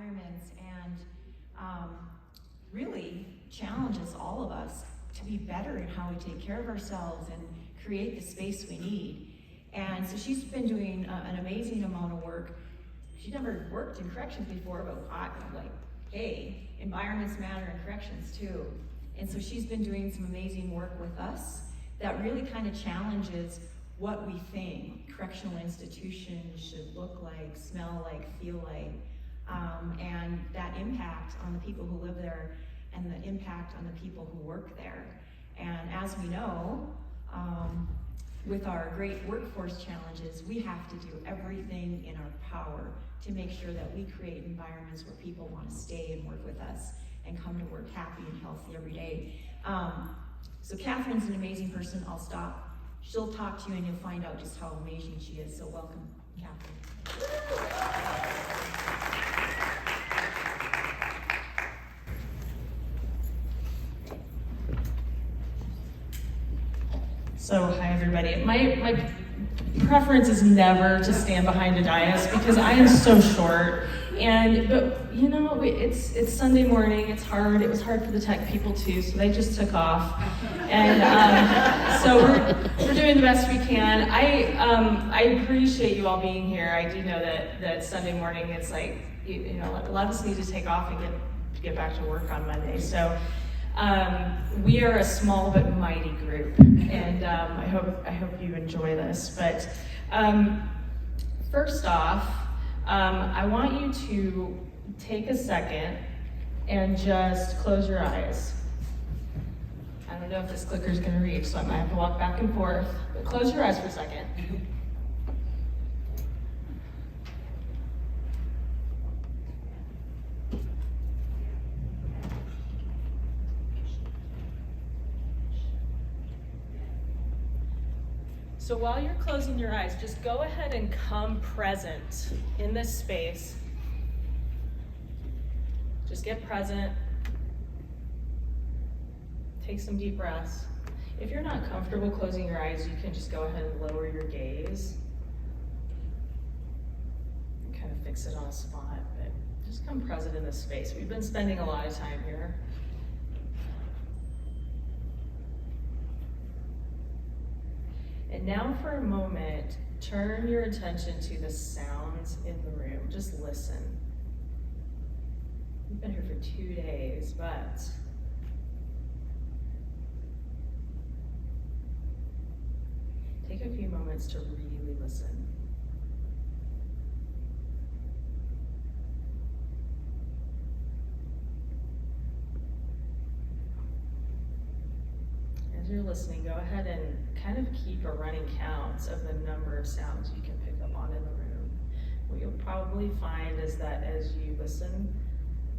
environments and really challenges all of us to be better in how we take care of ourselves and create the space we need. And so she's been doing an amazing amount of work. She never worked in corrections before, but I'm like, hey, environments matter in corrections too. And so she's been doing some amazing work with us that really kind of challenges what we think correctional institutions should look like, smell like, feel like, and that impact on the people who live there and the impact on the people who work there. And as we know, with our great workforce challenges, we have to do everything in our power to make sure that we create environments where people want to stay and work with us and come to work happy and healthy every day. So Cathryn's an amazing person. I'll stop. She'll talk to you and you'll find out just how amazing she is. So welcome, Cathryn. So, hi everybody. My preference is never to stand behind a dais because I am so short. But you know, it's Sunday morning. It's hard. It was hard for the tech people too, so they just took off. And so we're doing the best we can. I appreciate you all being here. I do know that Sunday morning it's like you know a lot of us need to take off and get back to work on Monday. So. We are a small but mighty group, and I hope you enjoy this. But first off, I want you to take a second and just close your eyes. I don't know if this clicker is going to reach, so I might have to walk back and forth. But close your eyes for a second. So while you're closing your eyes, just go ahead and come present in this space. Just get present. Take some deep breaths. If you're not comfortable closing your eyes, you can just go ahead and lower your gaze. And kind of fix it on a spot, but just come present in this space. We've been spending a lot of time here. And now for a moment, turn your attention to the sounds in the room. Just listen. We've been here for 2 days, but take a few moments to really listen. As you're listening, go ahead and kind of keep a running count of the number of sounds you can pick up on in the room. What you'll probably find is that as you listen,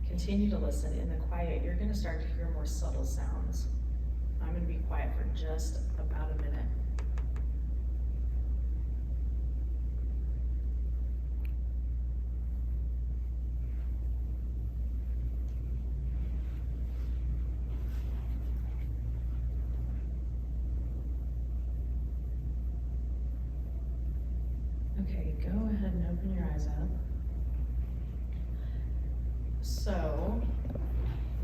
continue to listen in the quiet, you're going to start to hear more subtle sounds. I'm going to be quiet for just about a minute. Okay, go ahead and open your eyes up. So,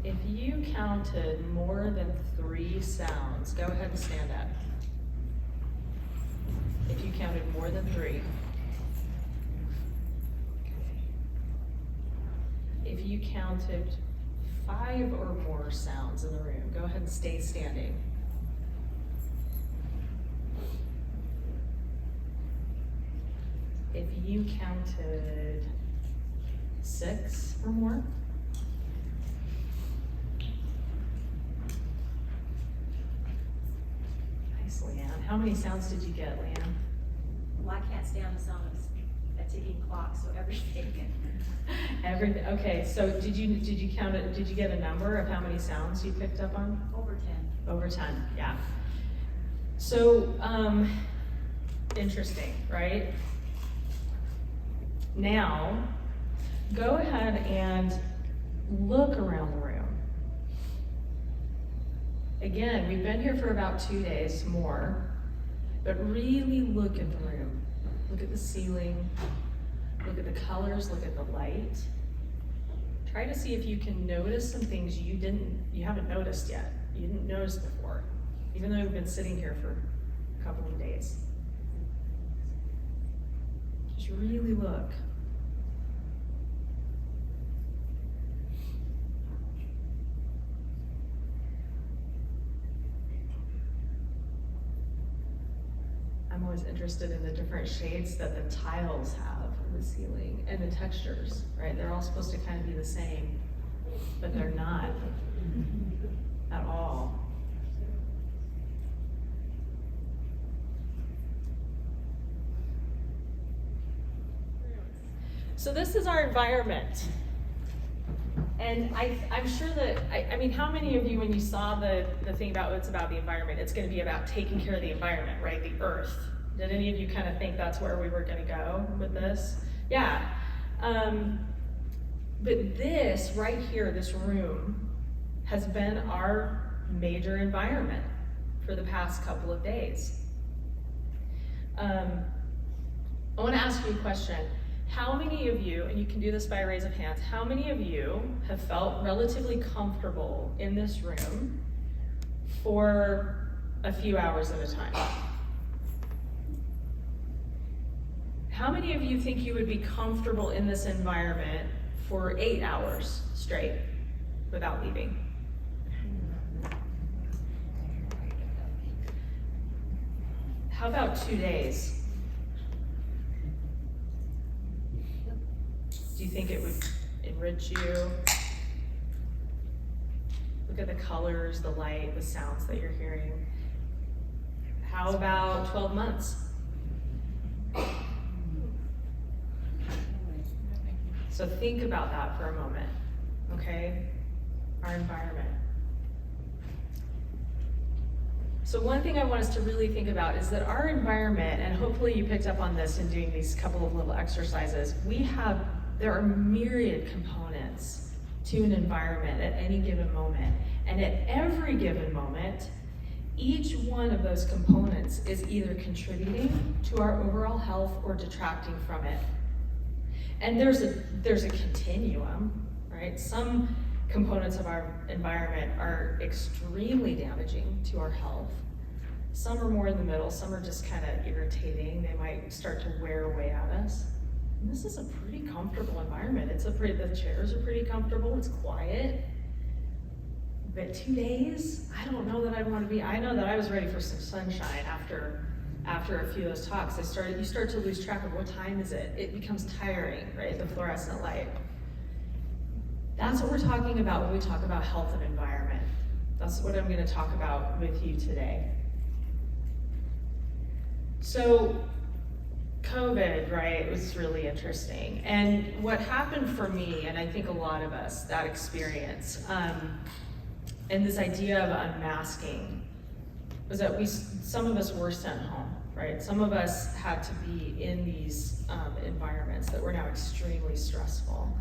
if you counted more than 3 sounds, go ahead and stand up. If you counted more than 3. If you counted 5 or more sounds in the room, go ahead and stay standing. If you counted 6 or more. Nice, Leanne. How many sounds did you get, Leanne? Well, I can't stand the sound of a ticking clock, so everything. Everything. Okay, so did you count it? Did you get a number of how many sounds you picked up on? Over 10. Over 10, yeah. So, interesting, right? Now, go ahead and look around the room. Again, we've been here for about 2 days more, but really look at the room. Look at the ceiling, look at the colors, look at the light. try to see if you can notice some things you haven't noticed yet, you didn't notice before, even though you've been sitting here for a couple of days. Just really look. I'm always interested in the different shades that the tiles have in the ceiling and the textures, right? They're all supposed to kind of be the same, but they're not at all. So this is our environment. And I'm sure that, I mean, how many of you, when you saw the thing about what's about the environment, it's going to be about taking care of the environment, right? The earth. Did any of you kind of think that's where we were going to go with this? Yeah. But this right here, this room, has been our major environment for the past couple of days. I want to ask you a question. How many of you, and you can do this by a raise of hands, how many of you have felt relatively comfortable in this room for a few hours at a time? How many of you think you would be comfortable in this environment for 8 hours straight without leaving? How about 2 days? Do you think it would enrich you? Look at the colors, the light, the sounds that you're hearing. How about 12 months? So think about that for a moment, okay? Our environment. So one thing I want us to really think about is that our environment, and hopefully you picked up on this in doing these couple of little exercises, there are myriad components to an environment at any given moment. And at every given moment, each one of those components is either contributing to our overall health or detracting from it. And there's a continuum, right? Some components of our environment are extremely damaging to our health. Some are more in the middle, some are just kind of irritating. They might start to wear away at us. And this is a pretty comfortable environment. The chairs are pretty comfortable, it's quiet. But 2 days, I don't know that I'd want to be. I know that I was ready for some sunshine after a few of those talks. You start to lose track of what time is it. It becomes tiring, right? The fluorescent light. That's what we're talking about when we talk about health and environment. That's what I'm going to talk about with you today. So, COVID, right, was really interesting. And what happened for me, and I think a lot of us, that experience, and this idea of unmasking, was that some of us were sent home, right? Some of us had to be in these environments that were now extremely stressful.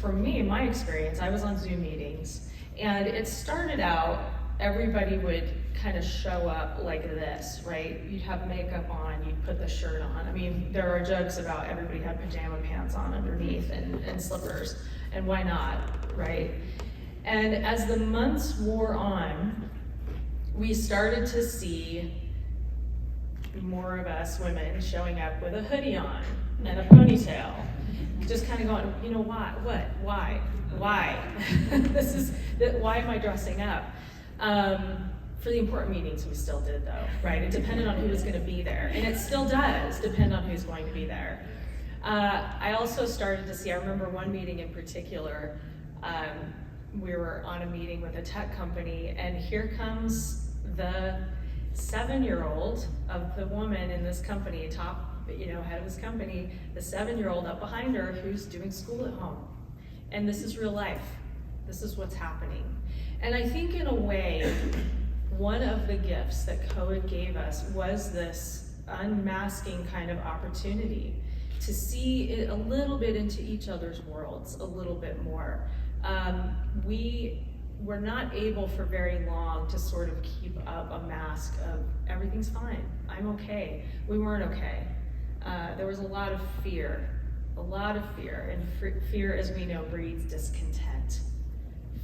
For me, my experience, I was on Zoom meetings, and it started out, everybody would kind of show up like this, right? You'd have makeup on, you'd put the shirt on. I mean, there are jokes about everybody had pajama pants on underneath and slippers, and why not, right? And as the months wore on, we started to see more of us women showing up with a hoodie on and a ponytail, just kind of going, you know, why? Why? Why am I dressing up? For the important meetings, we still did though, right? It depended on who was going to be there, and it still does depend on who's going to be there. I also started to see, I remember one meeting in particular, we were on a meeting with a tech company, and here comes the 7-year-old of the woman in this company, head of this company, the 7-year-old up behind her who's doing school at home. And this is real life. This is what's happening. And I think in a way, one of the gifts that COVID gave us was this unmasking kind of opportunity to see it a little bit into each other's worlds a little bit more. We were not able for very long to sort of keep up a mask of everything's fine, I'm okay. We weren't okay. There was a lot of fear a lot of fear, and fear, as we know, breeds discontent.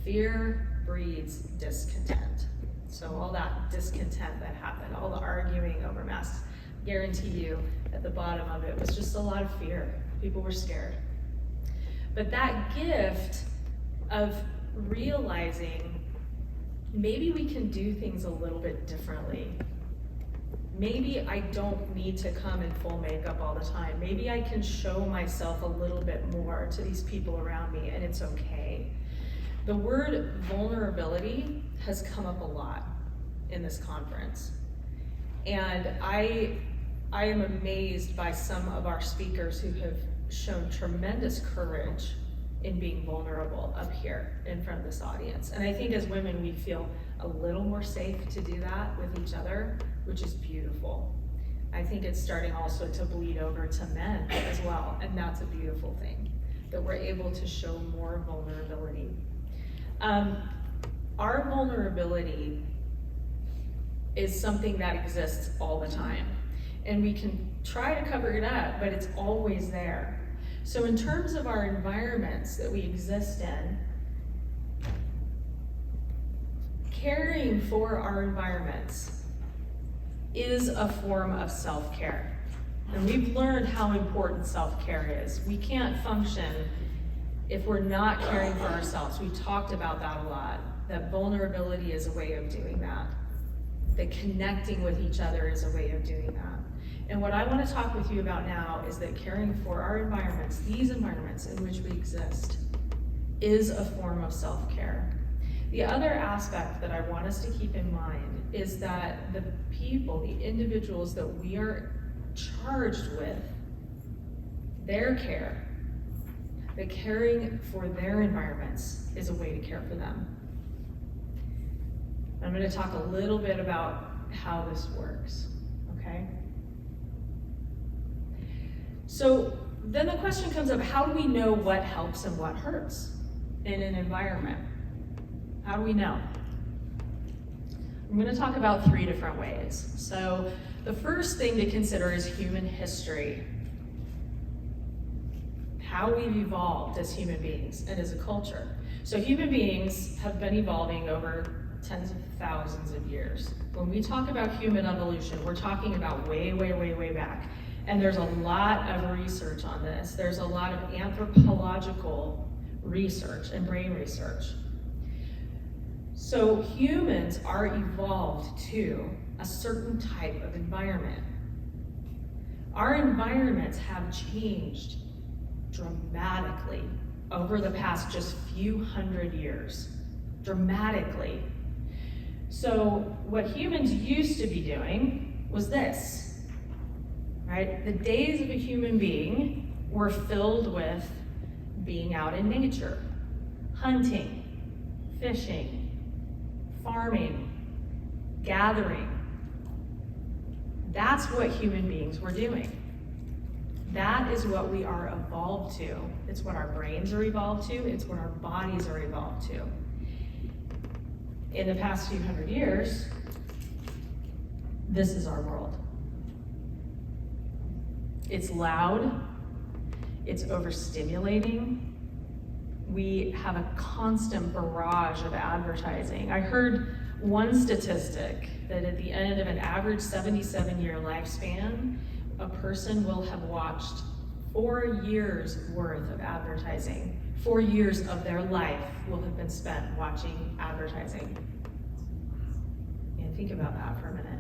Fear breeds discontent. So all that discontent that happened, all the arguing over masks, guarantee you at the bottom of it was just a lot of fear. People were scared. But that gift of realizing maybe we can do things a little bit differently. Maybe I don't need to come in full makeup all the time. Maybe I can show myself a little bit more to these people around me, and it's okay. The word vulnerability has come up a lot in this conference. And I am amazed by some of our speakers who have shown tremendous courage in being vulnerable up here in front of this audience. And I think as women, we feel a little more safe to do that with each other, which is beautiful. I think it's starting also to bleed over to men as well, and that's a beautiful thing, that we're able to show more vulnerability. Our vulnerability is something that exists all the time, and we can try to cover it up, but it's always there. So in terms of our environments that we exist in, caring for our environments is a form of self-care. And we've learned how important self-care is. We can't function if we're not caring for ourselves. We talked about that a lot, that vulnerability is a way of doing that. That connecting with each other is a way of doing that. And what I want to talk with you about now is that caring for our environments, these environments in which we exist, is a form of self-care. The other aspect that I want us to keep in mind is that the people, the individuals that we are charged with, their care, the caring for their environments is a way to care for them. I'm going to talk a little bit about how this works, okay? So then the question comes up, how do we know what helps and what hurts in an environment? How do we know? I'm going to talk about 3 different ways. So the first thing to consider is human history. How we've evolved as human beings and as a culture. So human beings have been evolving over tens of thousands of years. When we talk about human evolution, we're talking about way, way, way, way back. And there's a lot of research on this. There's a lot of anthropological research and brain research. So humans are evolved to a certain type of environment. Our environments have changed dramatically over the past just few hundred years. Dramatically. So what humans used to be doing was this, right? The days of a human being were filled with being out in nature, hunting, fishing, farming, gathering. That's what human beings were doing. That is what we are evolved to. It's what our brains are evolved to. It's what our bodies are evolved to. In the past few hundred years, this is our world. It's loud, it's overstimulating. We have a constant barrage of advertising. I heard one statistic that at the end of an average 77-year lifespan, a person will have watched 4 years worth of advertising. 4 years of their life will have been spent watching advertising. And think about that for a minute.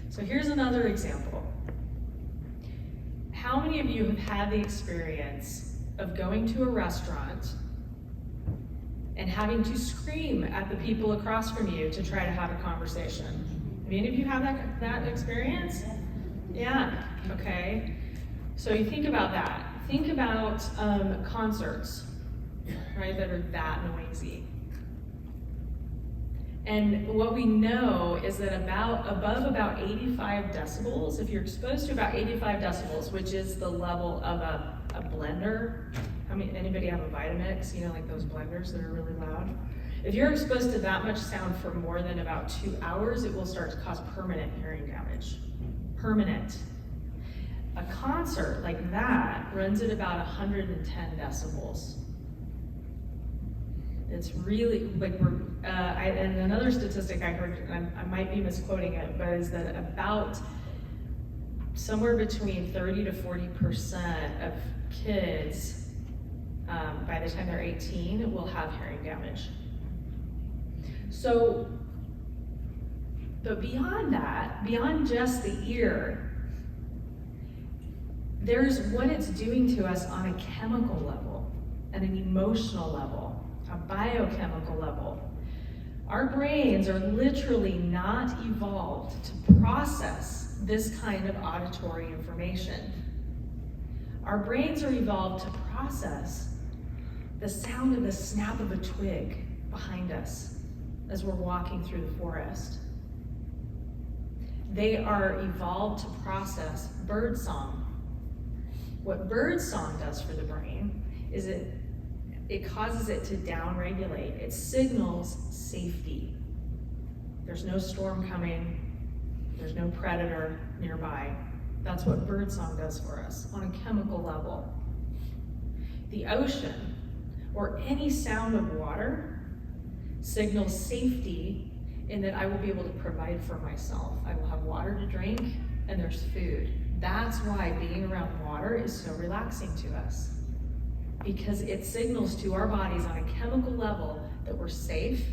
So here's another example. How many of you have had the experience of going to a restaurant and having to scream at the people across from you to try to have a conversation? Have any of you had that experience? Yeah, okay. So you think about that. Think about concerts, right, that are that noisy. And what we know is that above about 85 decibels, if you're exposed to about 85 decibels, which is the level of a blender. Anybody have a Vitamix, like those blenders that are really loud? If you're exposed to that much sound for more than about 2 hours, it will start to cause permanent hearing damage. Permanent. A concert like that runs at about 110 decibels. It's really, like and another statistic I heard, and I might be misquoting it, but is that about somewhere between 30 to 40% of kids, by the time they're 18, will have hearing damage. So, but beyond that, beyond just the ear, there's what it's doing to us on a chemical level, and an emotional level, a biochemical level. Our brains are literally not evolved to process this kind of auditory information. Our brains are evolved to process the sound of the snap of a twig behind us as we're walking through the forest. They are evolved to process bird song. What bird song does for the brain is it causes it to downregulate. It signals safety. There's no storm coming. There's no predator nearby. That's what birdsong does for us on a chemical level. The ocean, or any sound of water, signals safety in that I will be able to provide for myself. I will have water to drink, and there's food. That's why being around water is so relaxing to us, because it signals to our bodies on a chemical level that we're safe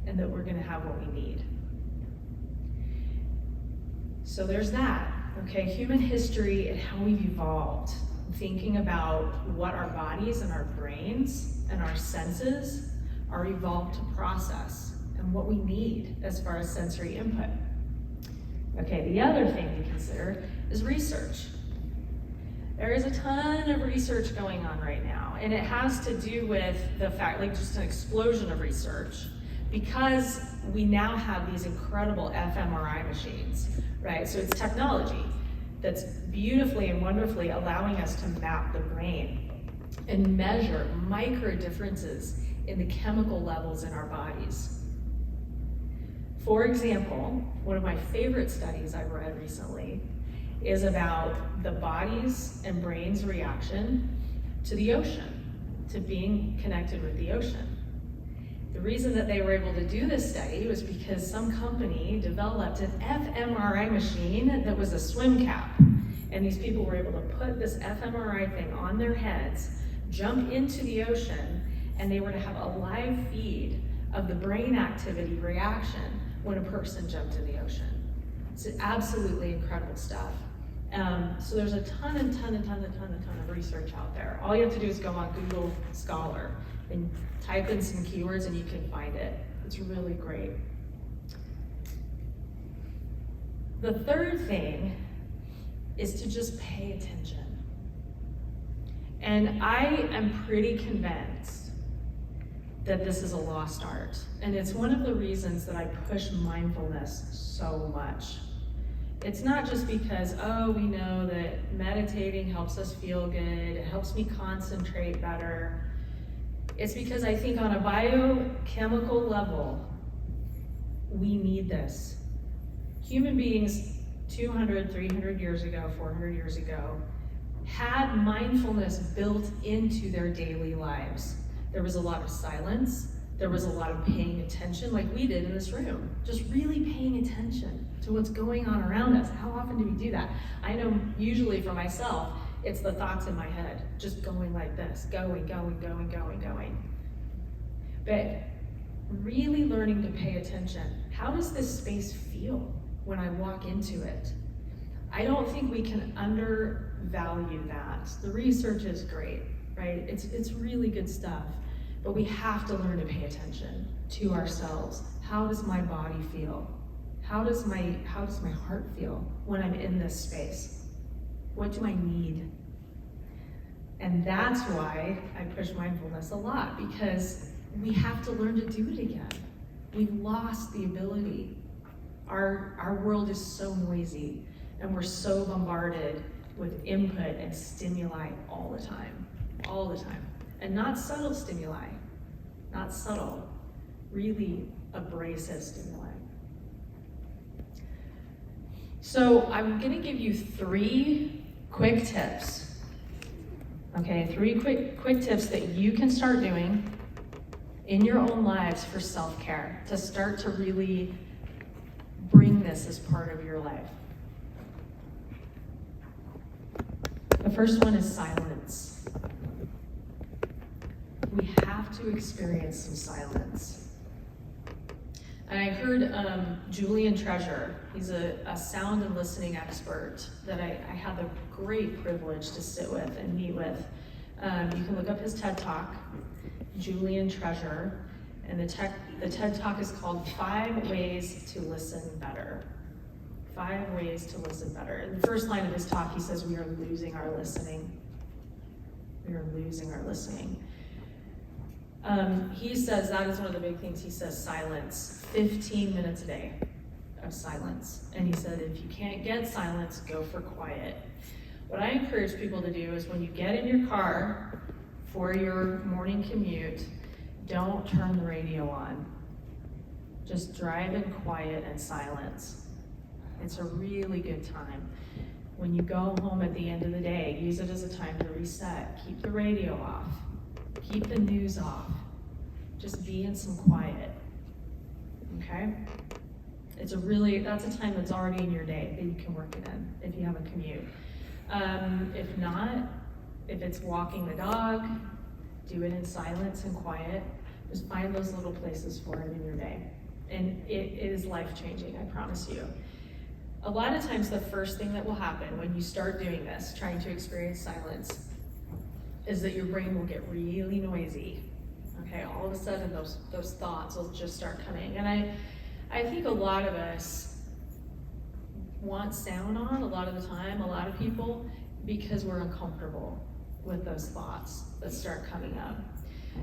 and that we're gonna have what we need. So there's that, okay? Human history and how we've evolved, thinking about what our bodies and our brains and our senses are evolved to process and what we need as far as sensory input. Okay, the other thing to consider is research. There is a ton of research going on right now, and it has to do with the fact, like just an explosion of research, because we now have these incredible fMRI machines, right? So it's technology that's beautifully and wonderfully allowing us to map the brain and measure micro differences in the chemical levels in our bodies. For example, one of my favorite studies I read recently is about the body's and brain's reaction to the ocean, to being connected with the ocean. The reason that they were able to do this study was because some company developed an fMRI machine that was a swim cap. And these people were able to put this fMRI thing on their heads, jump into the ocean, and they were to have a live feed of the brain activity reaction when a person jumped in the ocean. It's absolutely incredible stuff. So there's a ton of research out there. All you have to do is go on Google Scholar and type in some keywords and you can find it. It's really great. The third thing is to just pay attention. And I am pretty convinced that this is a lost art. And it's one of the reasons that I push mindfulness so much. It's not just because, oh, we know that meditating helps us feel good, it helps me concentrate better. It's because I think on a biochemical level, we need this. Human beings 200, 300 years ago, 400 years ago, had mindfulness built into their daily lives. There was a lot of silence. There was a lot of paying attention, like we did in this room. Just really paying attention to what's going on around us. How often do we do that? I know usually for myself, it's the thoughts in my head, just going like this, going. But really learning to pay attention. How does this space feel when I walk into it? I don't think we can undervalue that. The research is great, right? It's really good stuff. But we have to learn to pay attention to ourselves. How does my body feel? How does my heart feel when I'm in this space? What do I need? And that's why I push mindfulness a lot, because we have to learn to do it again. We've lost the ability. Our world is so noisy, and we're so bombarded with input and stimuli all the time. And not subtle stimuli, not subtle, really abrasive stimuli. So I'm gonna give you 3 quick tips. Okay, 3 quick tips that you can start doing in your own lives for self-care to start to really bring this as part of your life. The first one is silence. We have to experience some silence. And I heard Julian Treasure, he's a sound and listening expert that I had the great privilege to sit with and meet with. You can look up his TED Talk, Julian Treasure, and the TED Talk is called 5 Ways to Listen Better. 5 ways to listen better. In the first line of his talk, he says, we are losing our listening. We are losing our listening. He says that is one of the big things. He says silence, 15 minutes a day of silence. And he said, if you can't get silence, go for quiet. What I encourage people to do is when you get in your car for your morning commute, don't turn the radio on. Just drive in quiet and silence. It's a really good time. When you go home at the end of the day, use it as a time to reset. Keep the radio off. Keep the news off. Just be in some quiet, okay? That's a time that's already in your day that you can work it in if you have a commute. If not, if it's walking the dog, do it in silence and quiet. Just find those little places for it in your day. And it is life-changing, I promise you. A lot of times the first thing that will happen when you start doing this, trying to experience silence, is that your brain will get really noisy. Okay, all of a sudden those thoughts will just start coming. And I think a lot of us want sound on a lot of the time, a lot of people, because we're uncomfortable with those thoughts that start coming up.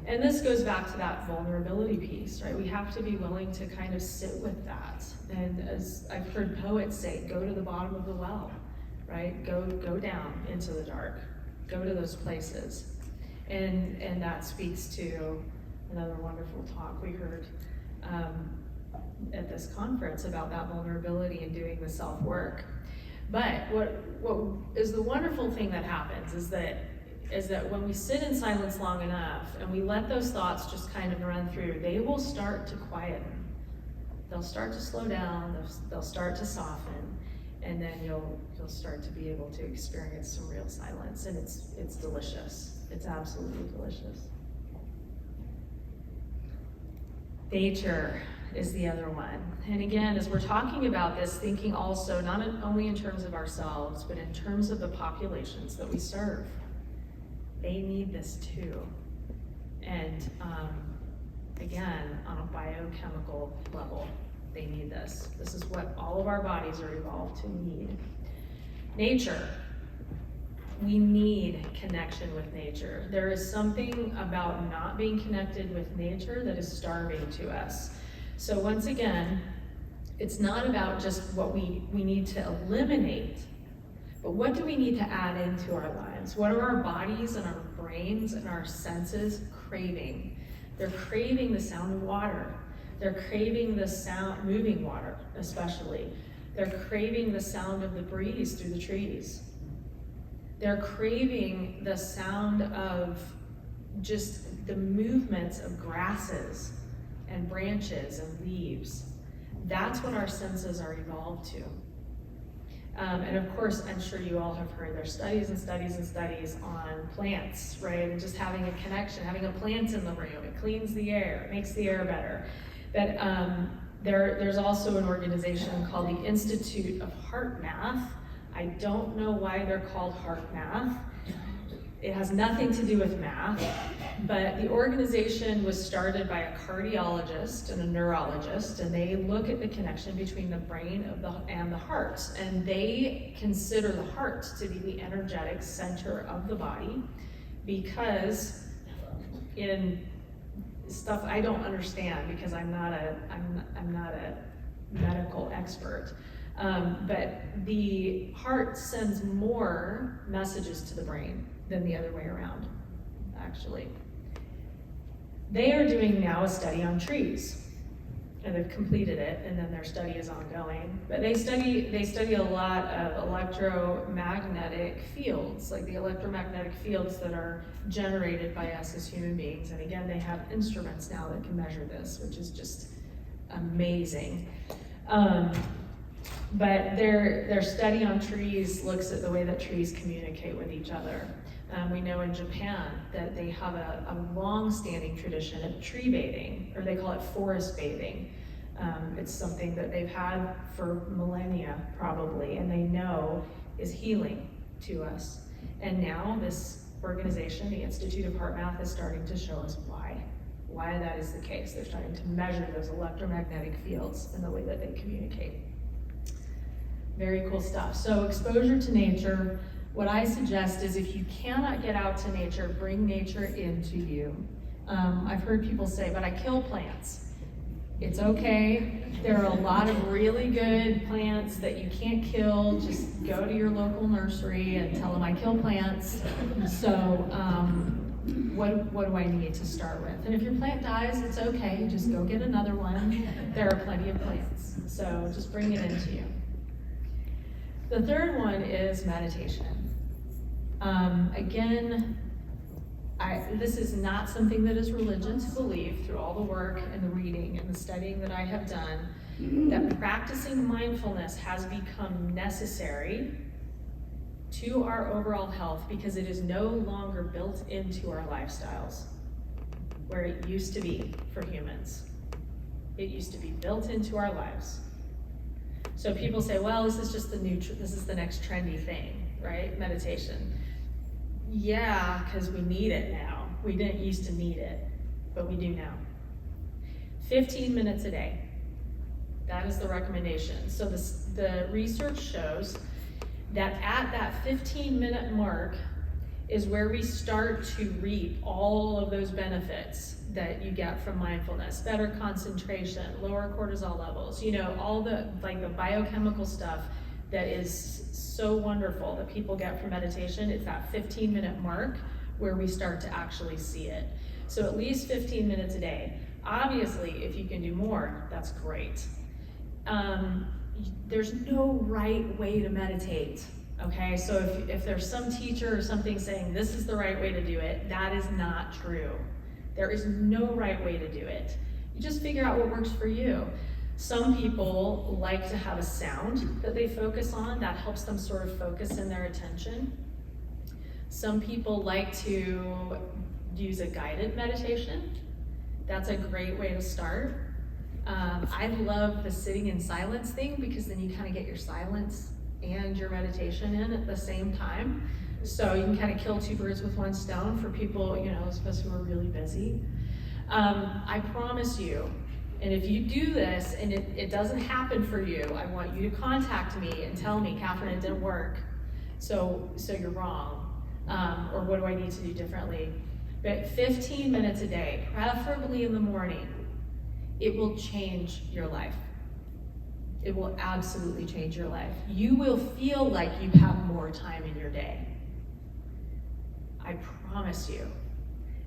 And this goes back to that vulnerability piece, right? We have to be willing to kind of sit with that. And as I've heard poets say, go to the bottom of the well, right? Go down into the dark. Go to those places. And that speaks to another wonderful talk we heard at this conference about that vulnerability and doing the self-work. But what is the wonderful thing that happens is that when we sit in silence long enough and we let those thoughts just kind of run through, they will start to quieten. They'll start to slow down, they'll start to soften, and then you'll start to be able to experience some real silence, and it's delicious. It's absolutely delicious. Nature is the other one. And again, as we're talking about this, thinking also not only in terms of ourselves, but in terms of the populations that we serve. They need this too. And again, on a biochemical level, they need this. This is what all of our bodies are evolved to need. Nature. We need connection with nature. There is something about not being connected with nature that is starving to us. So once again, it's not about just what we need to eliminate, but what do we need to add into our lives? What are our bodies and our brains and our senses craving? They're craving the sound of water. They're craving the sound, moving water especially. They're craving the sound of the breeze through the trees. They're craving the sound of just the movements of grasses and branches and leaves. That's what our senses are evolved to. And of course, I'm sure you all have heard there's studies and studies and studies on plants, right? And just having a connection, having a plant in the room, it cleans the air, it makes the air better. But there's also an organization called the Institute of Heart Math. I don't know why they're called Heart Math. It has nothing to do with math, but the organization was started by a cardiologist and a neurologist, and they look at the connection between the brain and the heart, and they consider the heart to be the energetic center of the body, because in stuff I don't understand, because I'm not a medical expert, but the heart sends more messages to the brain than the other way around, actually. They are doing now a study on trees. and they've completed it, and then their study is ongoing. But they study a lot of electromagnetic fields, like the electromagnetic fields that are generated by us as human beings. And again, they have instruments now that can measure this, which is just amazing. But their study on trees looks at the way that trees communicate with each other. We know in Japan that they have a long-standing tradition of tree bathing, or they call it forest bathing. It's something that they've had for millennia, probably, and they know is healing to us. And now this organization, the Institute of Heart Math, is starting to show us why that is the case. They're starting to measure those electromagnetic fields and the way that they communicate. Very cool stuff. So exposure to nature. What I suggest is if you cannot get out to nature, bring nature into you. I've heard people say, but I kill plants. It's okay. There are a lot of really good plants that you can't kill. Just go to your local nursery and tell them I kill plants. So what do I need to start with? And if your plant dies, it's okay. Just go get another one. There are plenty of plants. So just bring it into you. The third one is meditation. Again, this is not something that is religion to believe through all the work and the reading and the studying that I have done, that practicing mindfulness has become necessary to our overall health because it is no longer built into our lifestyles where it used to be for humans. It used to be built into our lives. So people say, well, this is just this is the next trendy thing, right? Meditation. Yeah, because we need it now. We didn't used to need it, but we do now. 15 minutes a day. That is the recommendation. So the research shows that at that 15-minute mark is where we start to reap all of those benefits that you get from mindfulness. Better concentration, lower cortisol levels, all the biochemical stuff that is so wonderful that people get from meditation. It's that 15-minute mark where we start to actually see it. So at least 15 minutes a day. Obviously, if you can do more, that's great. There's no right way to meditate, okay? So if there's some teacher or something saying this is the right way to do it, that is not true. There is no right way to do it. You just figure out what works for you. Some people like to have a sound that they focus on. That helps them sort of focus in their attention. Some people like to use a guided meditation. That's a great way to start. I love the sitting in silence thing because then you kind of get your silence and your meditation in at the same time. So you can kind of kill two birds with one stone for people, especially who are really busy. I promise you, and if you do this and it doesn't happen for you, I want you to contact me and tell me, Cathryn, it didn't work. So you're wrong. Or what do I need to do differently? But 15 minutes a day, preferably in the morning, it will change your life. It will absolutely change your life. You will feel like you have more time in your day. I promise you.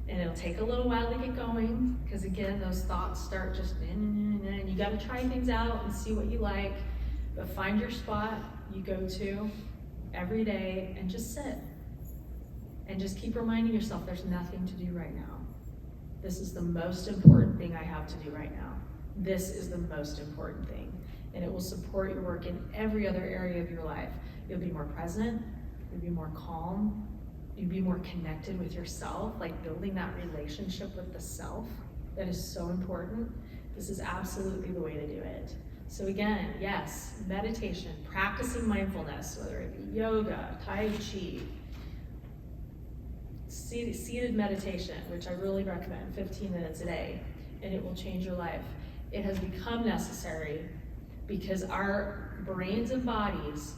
And it'll take a little while to get going, because again, those thoughts start just, and you got to try things out and see what you like, but find your spot you go to every day and just sit. And just keep reminding yourself there's nothing to do right now. This is the most important thing I have to do right now. This is the most important thing. And it will support your work in every other area of your life. You'll be more present, you'll be more calm, you'll be more connected with yourself, like building that relationship with the self. That is so important. This is absolutely the way to do it. So again, yes, meditation, practicing mindfulness, whether it be yoga, Tai Chi, seated meditation, which I really recommend, 15 minutes a day, and it will change your life. It has become necessary because our brains and bodies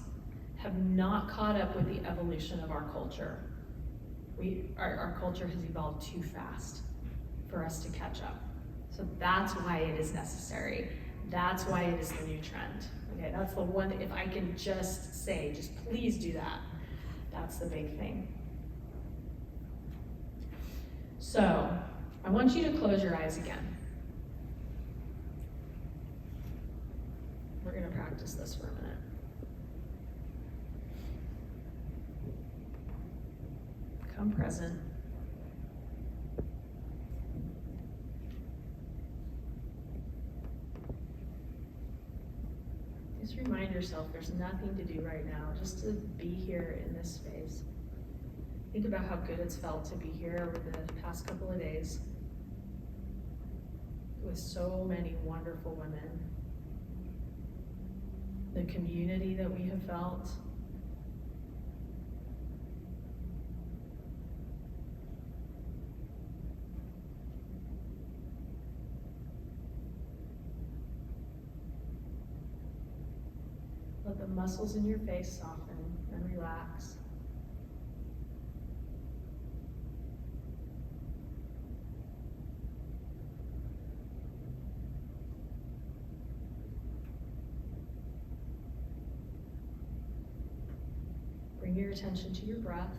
have not caught up with the evolution of our culture. Our culture has evolved too fast for us to catch up. So that's why it is necessary. That's why it is the new trend. Okay, that's the one that if I can just say, just please do that. That's the big thing. So, I want you to close your eyes again. We're going to practice this for a minute. Come present. Just remind yourself there's nothing to do right now, just to be here in this space. Think about how good it's felt to be here over the past couple of days with so many wonderful women. The community that we have felt. Let the muscles in your face soften and relax. Bring your attention to your breath.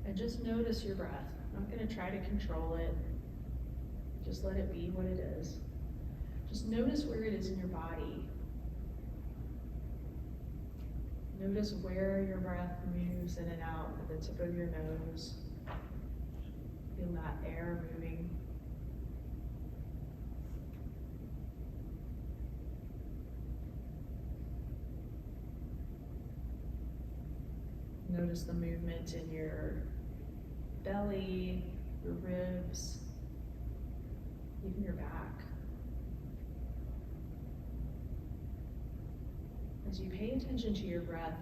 And just notice your breath. I'm not going to try to control it. Just let it be what it is. Just notice where it is in your body. Notice where your breath moves in and out at the tip of your nose. Feel that air moving. Notice the movement in your belly, your ribs, even your back. As you pay attention to your breath,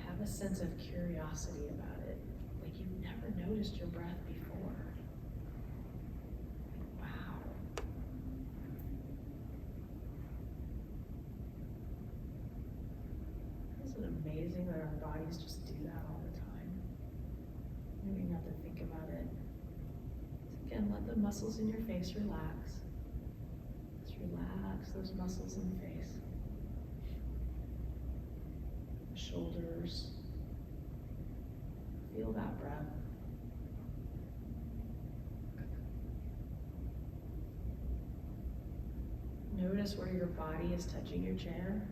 have a sense of curiosity about it, like you've never noticed your breath before. Wow. Isn't it amazing that our bodies just do that all the time? You don't even have to think about it. So again, let the muscles in your face relax. Relax those muscles in the face, the shoulders. Feel that breath. Notice where your body is touching your chair.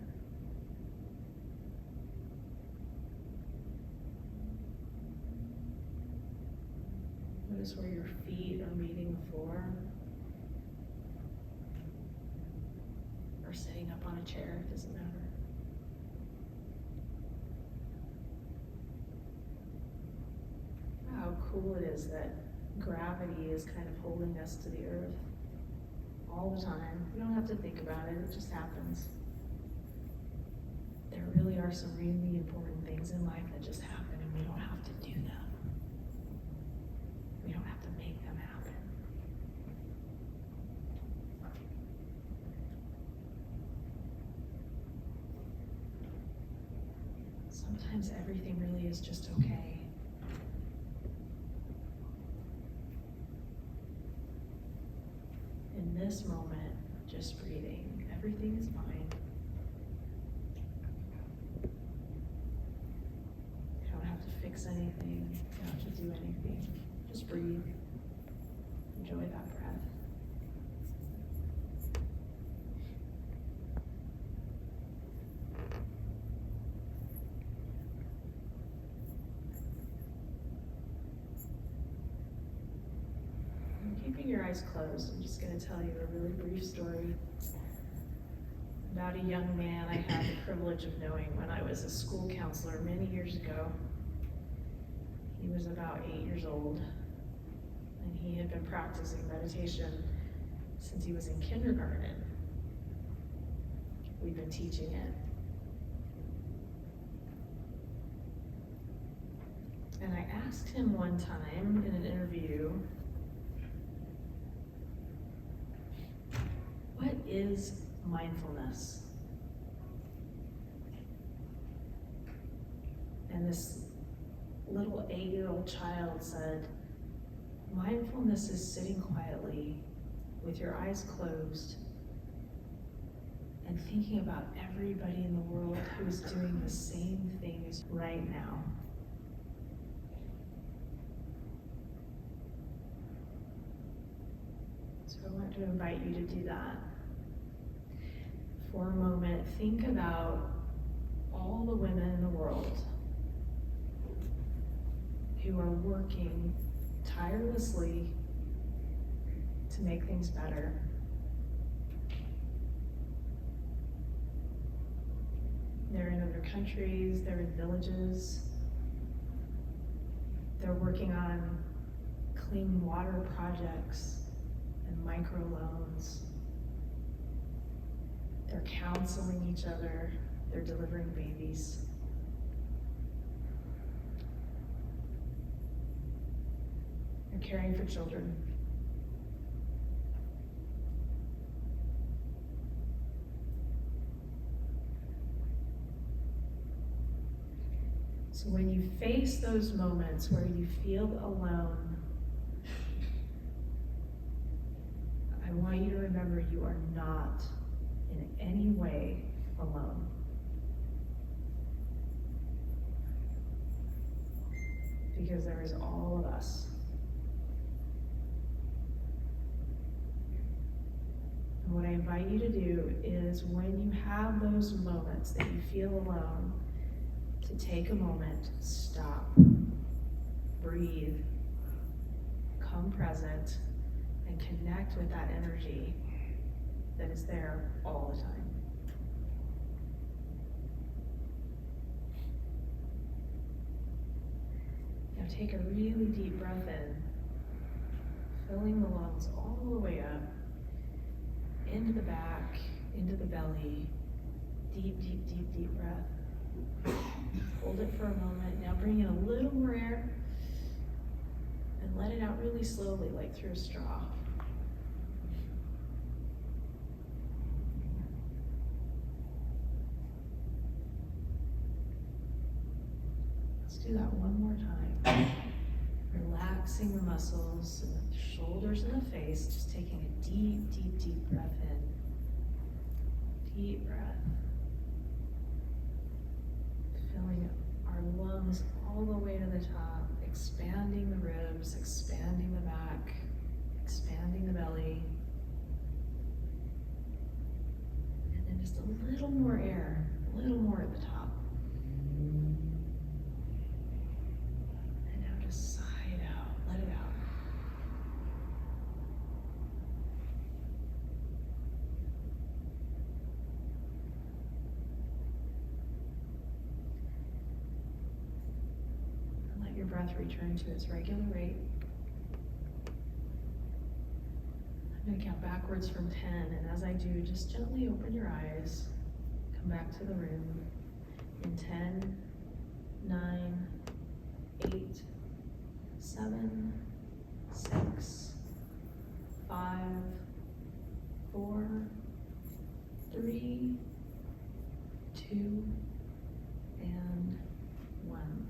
Notice where your feet are meeting the floor. Or sitting up on a chair, it doesn't matter. How cool it is that gravity is kind of holding us to the earth all the time. We don't have to think about it, it just happens. There really are some really important things in life that just happen and we don't have to do them. We don't have to make them happen. Sometimes everything really is just okay. In this moment, just breathing, everything is fine. You don't have to fix anything, you don't have to do anything. Just breathe. Enjoy that breath. Keeping your eyes closed, I'm just going to tell you a really brief story about a young man I had the privilege of knowing when I was a school counselor many years ago. He was about 8 years old, and he had been practicing meditation since he was in kindergarten. We've been teaching it. And I asked him one time in an interview, what is mindfulness? And this little 8-year-old child said, mindfulness is sitting quietly with your eyes closed and thinking about everybody in the world who is doing the same things right now. So So I want to invite you to do that. For a moment, think about all the women in the world who are working tirelessly to make things better. They're in other countries, they're in villages. They're working on clean water projects and microloans. They're counseling each other. They're delivering babies. They're caring for children. So when you face those moments where you feel alone, I want you to remember you are not in any way alone. Because there is all of us. And what I invite you to do is when you have those moments that you feel alone, to take a moment, stop, breathe, come present, and connect with that energy that is there all the time. Now take a really deep breath in, filling the lungs all the way up, into the back, into the belly. Deep, deep, deep, deep breath. Hold it for a moment. Now bring in a little more air and let it out really slowly, like through a straw. Let's do that one more time. Relaxing the muscles and the shoulders and the face, just taking a deep, deep, deep breath in. Deep breath. Filling our lungs all the way to the top, expanding the ribs, expanding the back, expanding the belly. And then just a little more air, a little more at the top. And now just sigh it out, let it out. Your breath return to its regular rate. I'm going to count backwards from 10, and as I do, just gently open your eyes. Come back to the room in 10, 9, 8, 7, 6, 5, 4, 3, 2, and 1.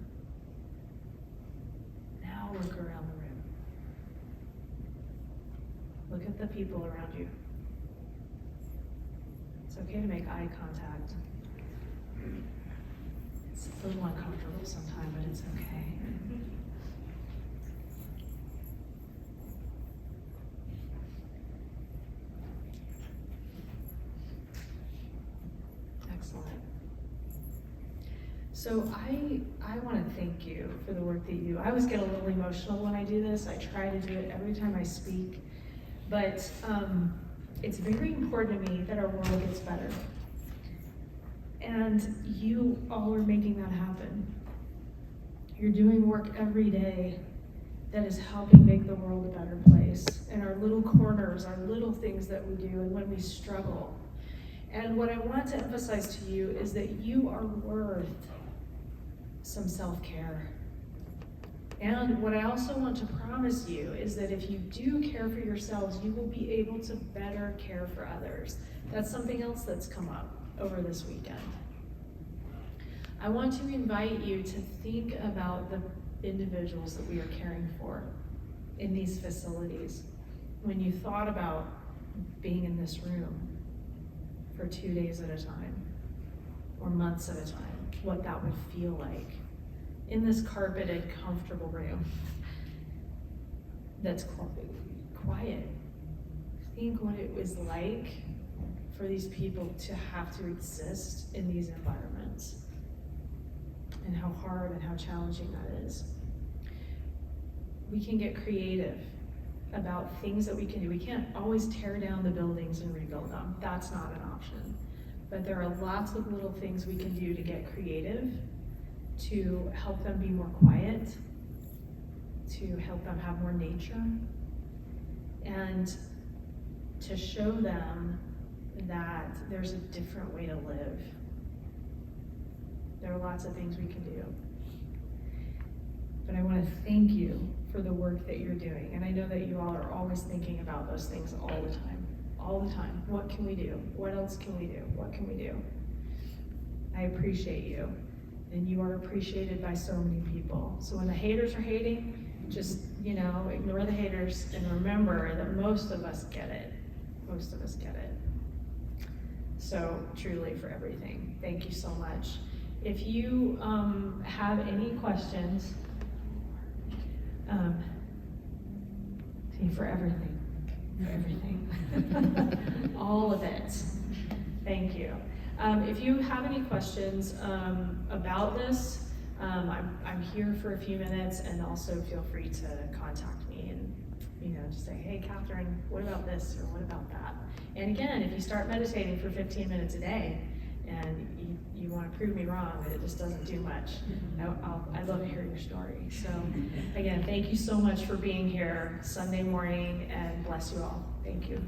Now look around the room. Look at the people around you. It's okay to make eye contact. It's a little uncomfortable sometimes, but it's okay. Excellent. So I want to thank you for the work that you do. I always get a little emotional when I do this. I try to do it every time I speak. But it's very important to me that our world gets better. And you all are making that happen. You're doing work every day that is helping make the world a better place. And our little corners, our little things that we do, and when we struggle. And what I want to emphasize to you is that you are worth some self-care. And what I also want to promise you is that if you do care for yourselves, you will be able to better care for others. That's something else that's come up over this weekend. I want to invite you to think about the individuals that we are caring for in these facilities. When you thought about being in this room for 2 days at a time, or months at a time, what that would feel like in this carpeted, comfortable room that's quiet, think what it was like for these people to have to exist in these environments, and how hard and how challenging that is. We can get creative about things that we can do. We can't always tear down the buildings and rebuild them. That's not an option. But there are lots of little things we can do to get creative, to help them be more quiet, to help them have more nature, and to show them that there's a different way to live. There are lots of things we can do. But I want to thank you for the work that you're doing. And I know that you all are always thinking about those things all the time. All the time. What can we do? What else can we do? What can we do? I appreciate you. And you are appreciated by so many people. So when the haters are hating, just, ignore the haters and remember that most of us get it. Most of us get it. So truly, for everything, thank you so much. If you have any questions, for everything, all of it. Thank you. If you have any questions about this, I'm here for a few minutes, and also feel free to contact me and just say, hey, Cathryn, what about this or what about that? And again, if you start meditating for 15 minutes a day and you want to prove me wrong, that it just doesn't do much, I'd love to hear your story. So again, thank you so much for being here Sunday morning, and bless you all. Thank you.